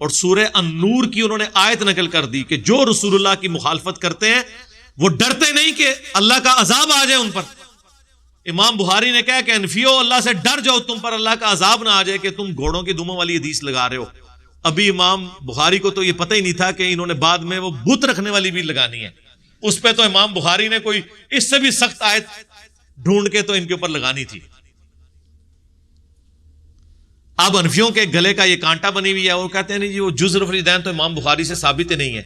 اور سورہ النور کی انہوں نے آیت نقل کر دی کہ جو رسول اللہ کی مخالفت کرتے ہیں وہ ڈرتے نہیں کہ اللہ کا عذاب آ جائے ان پر. امام بخاری نے کہا کہ انفیو اللہ سے ڈر جاؤ تم پر اللہ کا عذاب نہ آ جائے کہ تم گھوڑوں کی دموں والی حدیث لگا رہے ہو. ابھی امام بخاری کو تو یہ پتہ ہی نہیں تھا کہ انہوں نے بعد میں وہ بت رکھنے والی بھی لگانی ہے. اس پہ تو امام بخاری نے کوئی اس سے بھی سخت آیت ڈھونڈ کے تو ان کے اوپر لگانی تھی. اب انفیوں کے گلے کا یہ کانٹا بنی ہوئی ہے. وہ کہتے ہیں نہیں جی وہ جز رفع الیدین تو امام بخاری سے ثابت ہی نہیں ہے.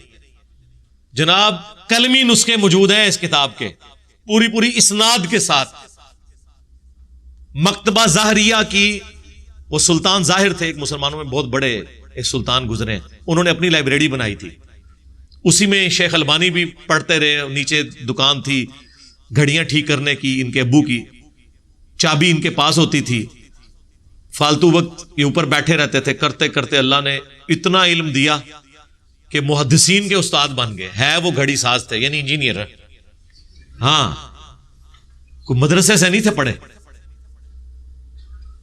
جناب کلمی نسخے موجود ہیں اس کتاب کے پوری اسناد کے ساتھ. مکتبہ ظاہریہ کی وہ سلطان ظاہر تھے ایک مسلمانوں میں بہت بڑے ایک سلطان گزرے, انہوں نے اپنی لائبریری بنائی تھی. اسی میں شیخ البانی بھی پڑھتے رہے. نیچے دکان تھی گھڑیاں ٹھیک کرنے کی, ان کے ابو کی چابی ان کے پاس ہوتی تھی. فالتو وقت کے اوپر بیٹھے رہتے تھے. کرتے کرتے اللہ نے اتنا علم دیا کہ محدثین کے استاد بن گئے. ہے وہ گھڑی ساز تھے یعنی انجینئر, ہاں کوئی مدرسے سے نہیں تھے پڑھے.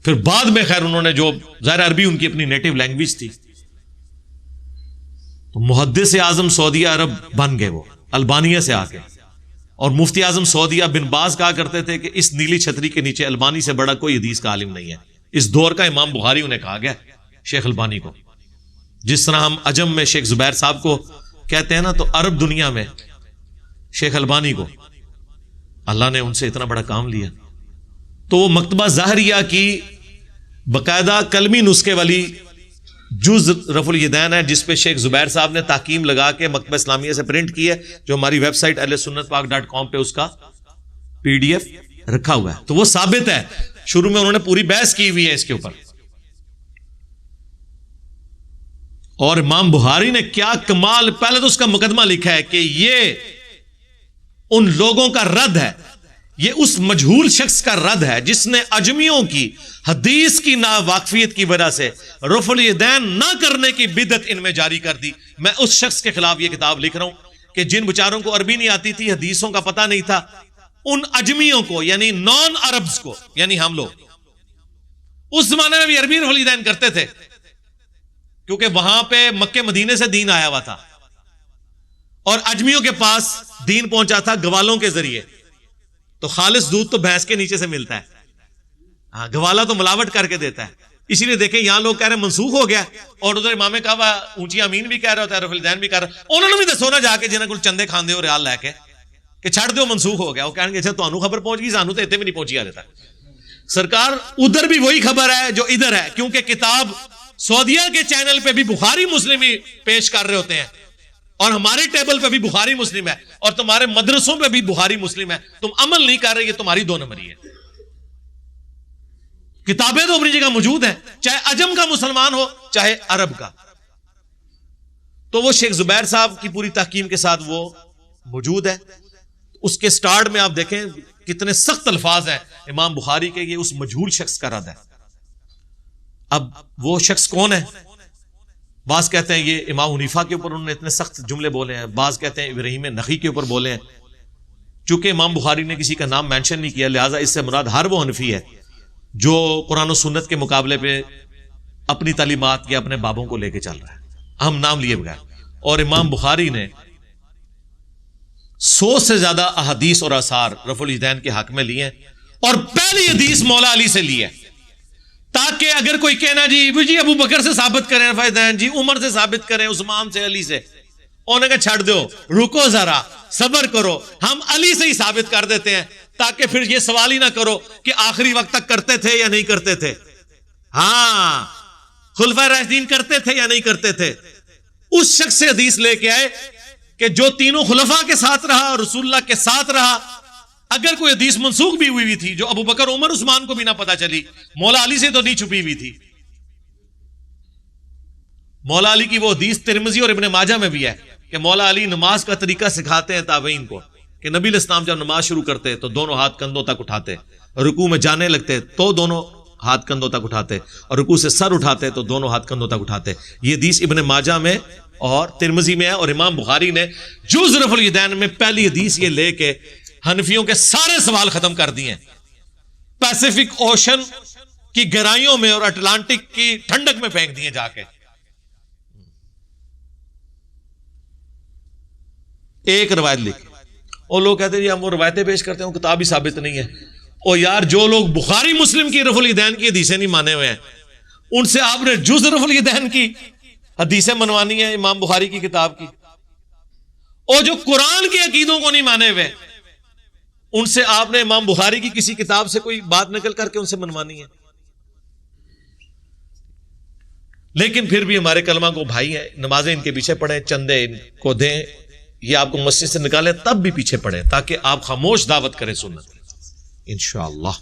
پھر بعد میں خیر انہوں نے جو ظاہر عربی ان کی اپنی نیٹو لینگویج تھی تو محدث اعظم سعودیہ عرب بن گئے وہ البانیہ سے آ کے. اور مفتی اعظم سعودیہ بن باز کہا کرتے تھے کہ اس نیلی چھتری کے نیچے البانی سے بڑا کوئی حدیث کا عالم نہیں ہے. اس دور کا امام بخاری انہیں کہا گیا شیخ البانی کو. جس طرح ہم عجم میں شیخ زبیر صاحب کو کہتے ہیں نا, تو عرب دنیا میں شیخ البانی کو اللہ نے ان سے اتنا بڑا کام لیا. تو وہ مکتبہ ظاہریہ کی باقاعدہ کلمی نسخے والی جز رفع الیدین ہے جس پہ شیخ زبیر صاحب نے تحکیم لگا کے مکتبہ اسلامیہ سے پرنٹ کی ہے, جو ہماری ویب سائٹ ahlsunnatpak.com پہ اس کا PDF رکھا ہوا ہے. تو وہ ثابت ہے. شروع میں انہوں نے پوری بحث کی ہوئی ہے اس کے اوپر. اور امام بخاری نے کیا کمال, پہلے تو اس کا مقدمہ لکھا ہے کہ یہ ان لوگوں کا رد ہے, یہ اس مجہول شخص کا رد ہے جس نے اجمیوں کی حدیث کی ناواقفیت کی وجہ سے رفع الیدین نہ کرنے کی بدعت ان میں جاری کر دی. میں اس شخص کے خلاف یہ کتاب لکھ رہا ہوں کہ جن بچاروں کو عربی نہیں آتی تھی, حدیثوں کا پتہ نہیں تھا, ان اجمیوں کو یعنی نان عربز کو, یعنی ہم لوگ اس زمانے میں بھی عربی رفع الیدین کرتے تھے کیونکہ وہاں پہ مکے مدینے سے دین آیا ہوا تھا اور اجمیوں کے پاس دین پہنچا تھا گوالوں کے ذریعے. تو خالص دودھ تو بھینس کے نیچے سے ملتا ہے, ہاں گوالا تو ملاوٹ کر کے دیتا ہے. اسی لیے دیکھیں یہاں لوگ کہہ رہے ہیں منسوخ ہو گیا, اور ادھر امام کعبہ اونچی امین بھی کہہ رہا ہوتا ہے, رفع الیدین بھی کہہ رہا. انہوں نے بھی دسو نا جا کے جنہاں کو چندے کھاندے ہو ریال لے کے کہ چھڑ دیو منسوخ ہو گیا. وہ کہیں گے اچھا تانوں خبر پہنچ گئی, سانوں تو اتنے بھی نہیں پہنچی آ تک. سرکار ادھر بھی وہی خبر ہے جو ادھر ہے, کیونکہ کتاب سعودیہ کے چینل پہ بھی بخاری مسلم ہی پیش کر رہے ہوتے ہیں اور ہمارے ٹیبل پہ بھی بخاری مسلم ہے اور تمہارے مدرسوں پہ بھی بخاری مسلم ہے. تم عمل نہیں کر رہے, یہ تمہاری 2 نمبری ہے. کتابیں تو اپنی جگہ موجود ہیں, چاہے عجم کا مسلمان ہو چاہے عرب کا. تو وہ شیخ زبیر صاحب کی پوری تحکیم کے ساتھ وہ موجود ہے. اس کے سٹارٹ میں آپ دیکھیں کتنے سخت الفاظ ہیں امام بخاری کے, یہ اس مجہول شخص کا رد ہے. اب وہ شخص کون ہے؟ بعض کہتے ہیں یہ امام حنیفہ کے اوپر انہوں نے اتنے سخت جملے بولے ہیں, بعض کہتے ہیں ابراہیم نخعی کے اوپر بولے ہیں. چونکہ امام بخاری نے کسی کا نام مینشن نہیں کیا, لہٰذا اس سے مراد ہر وہ حنفی ہے جو قرآن و سنت کے مقابلے پہ اپنی تعلیمات یا اپنے بابوں کو لے کے چل رہا ہے, ہم نام لیے بغیر. اور امام بخاری نے 100 سے زیادہ احادیث اور آثار رفع الیدین کے حق میں لیے ہیں, اور پہلی حدیث مولا علی سے لی ہے, تاکہ اگر کوئی کہنا جی ابو بکر سے ثابت کریں رفع الیدین, جی عمر سے ثابت کریں, عثمان سے, علی سے, انہوں نے کہا چھڑ دو, رکو ذرا, صبر کرو, ہم علی سے ہی ثابت کر دیتے ہیں تاکہ پھر یہ سوال ہی نہ کرو کہ آخری وقت تک کرتے تھے یا نہیں کرتے تھے. ہاں خلفائے راشدین کرتے تھے یا نہیں کرتے تھے. اس شخص سے حدیث لے کے آئے کہ جو تینوں خلفاء کے ساتھ رہا اور رسول اللہ کے ساتھ رہا. اگر کوئی حدیث منسوخ بھی ہوئی تھی جو ابو بکر عمر عثمان کو بھی نہ پتا چلی, مولا علی سے تو نہیں چھپی ہوئی تھی. مولا علی کی وہ حدیث ترمذی اور ابن ماجہ میں بھی ہے کہ مولا علی نماز کا طریقہ سکھاتے ہیں تابعین کو کہ نبی علیہ السلام جب نماز شروع کرتے تو دونوں ہاتھ کندھوں تک اٹھاتے, رکوع میں جانے لگتے تو دونوں ہاتھ کندھوں تک اٹھاتے, اور رکوع سے سر اٹھاتے تو دونوں ہاتھ کندھوں تک اٹھاتے. یہ حدیث ابن ماجہ میں اور ترمذی میں ہے. اور امام بخاری نے جز رفع الیدین میں پہلی حدیث یہ لے کے حنفیوں کے سارے سوال ختم کر دیے. پیسیفک اوشن کی گہرائیوں میں اور اٹلانٹک کی ٹھنڈک میں پھینک دیے جا کے. ایک روایت لکھ. اور لوگ کہتے ہیں جی ہم وہ روایتیں پیش کرتے ہیں, وہ کتاب ہی ثابت نہیں ہے. اور یار جو لوگ بخاری مسلم کی رفع الیدین کی حدیثیں نہیں مانے ہوئے ہیں, ان سے آپ نے جز رفع الیدین کی حدیثیں منوانی ہیں امام بخاری کی کتاب کی. اور جو قرآن کے عقیدوں کو نہیں مانے ہوئے, ان سے آپ نے امام بخاری کی کسی کتاب سے کوئی بات نقل کر کے ان سے منوانی ہے. لیکن پھر بھی ہمارے کلمہ کو بھائی ہیں, نمازیں ان کے پیچھے پڑھیں, چندے ان کو دیں, یہ آپ کو مسجد سے نکالیں تب بھی پیچھے پڑھیں, تاکہ آپ خاموش دعوت کریں سنت انشاءاللہ.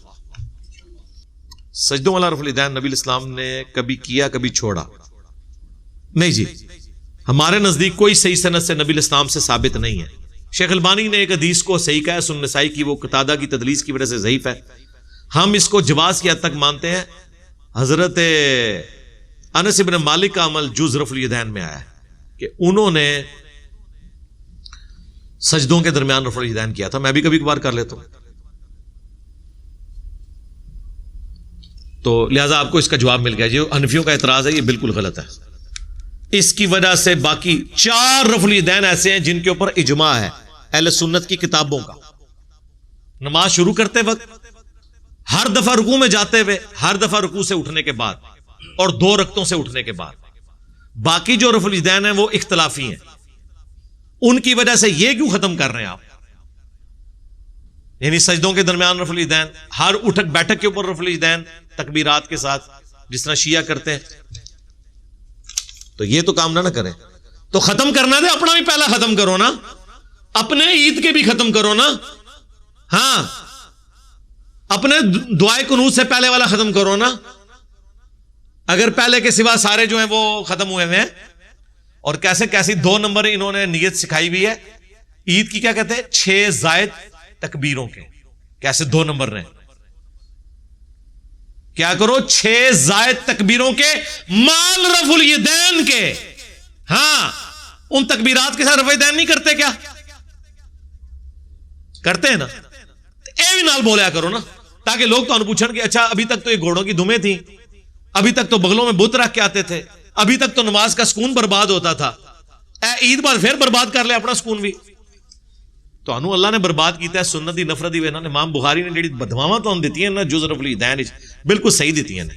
سجدوں والا رفع الیدین نبی الاسلام نے کبھی کیا کبھی چھوڑا نہیں جی. ہمارے نزدیک کوئی صحیح سند سے نبی الاسلام سے ثابت نہیں ہے. شیخ البانی نے ایک حدیث کو صحیح کہا ہے سنن نسائی کی, وہ قتادہ کی تدلیس کی وجہ سے ضعیف ہے. ہم اس کو جواز کی حد تک مانتے ہیں. حضرت انس بن مالک کا عمل جز رفع الیدین میں آیا ہے کہ انہوں نے سجدوں کے درمیان رفع الیدین کیا تھا. میں بھی کبھی کبھار کر لیتا ہوں, تو لہذا آپ کو اس کا جواب مل گیا. جو حنفیوں کا اعتراض ہے یہ بالکل غلط ہے. اس کی وجہ سے باقی 4 رفع الیدین ایسے ہیں جن کے اوپر اجماع ہے اہل سنت کی کتابوں کا. نماز شروع کرتے وقت, ہر دفعہ رکوع میں جاتے ہوئے, ہر دفعہ رکوع سے اٹھنے کے بعد, اور 2 رکعتوں سے اٹھنے کے بعد. باقی جو رفع الیدین ہیں وہ اختلافی ہیں. ان کی وجہ سے یہ کیوں ختم کر رہے ہیں آپ؟ یعنی سجدوں کے درمیان رفع الیدین, ہر اٹھک بیٹھک کے اوپر رفع الیدین تکبیرات کے ساتھ, جس طرح شیعہ کرتے ہیں. تو یہ تو کام نہ کریں. تو ختم کرنا دے, اپنا بھی پہلا ختم کرو نا, اپنے عید کے بھی ختم کرو نا. ہاں, اپنے دعائے قنوت سے پہلے والا ختم کرو نا, اگر پہلے کے سوا سارے جو ہیں وہ ختم ہوئے ہیں. اور کیسے کیسی 2 نمبر انہوں نے نیت سکھائی بھی ہے عید کی, کیا کہتے ہیں 6 زائد تکبیروں کے. کیسے 2 نمبر رہے, کیا کرو 6 زائد تکبیروں کے مال رفع الیدین کے. ہاں, ان تکبیرات کے ساتھ رفع الیدین نہیں کرتے کیا؟ کرتے ہیں نا. اے بھی نال بولیا کرو نا, تاکہ لوگ تو پوچھن کہ اچھا ابھی تک تو یہ گھوڑوں کی دمیں تھیں, ابھی تک تو بغلوں میں بت رکھ کے آتے تھے, ابھی تک تو نماز کا سکون برباد ہوتا تھا, اے عید پر پھر برباد کر لے اپنا سکون بھی. تو انو اللہ نے برباد کیتا ہے سنت دی نفرت دی وجہ. امام بخاری نے جڑی بدواواں تو دیتی ہیں نا جز رفع الیدین بالکل صحیح دیتی ہیں.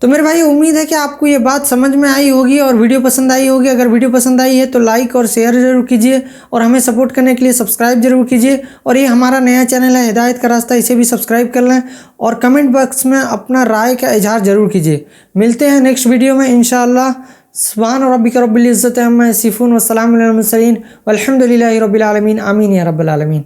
تو میرے بھائی امید ہے کہ آپ کو یہ بات سمجھ میں آئی ہوگی اور ویڈیو پسند آئی ہوگی. اگر ویڈیو پسند آئی ہے تو لائک اور شیئر ضرور کیجیے, اور ہمیں سپورٹ کرنے کے لیے سبسکرائب ضرور کیجیے. اور یہ ہمارا نیا چینل ہے ہدایت کا راستہ, اسے بھی سبسکرائب کر لیں, اور کمنٹ باکس میں اپنا رائے کا اظہار ضرور کیجیے. ملتے ہیں نیکسٹ ویڈیو میں انشاءاللہ. سبحان ربک رب العزت عما یصفون والسلام علی المرسلین والحمد للہ رب العالمین. آمین یا رب العالمین.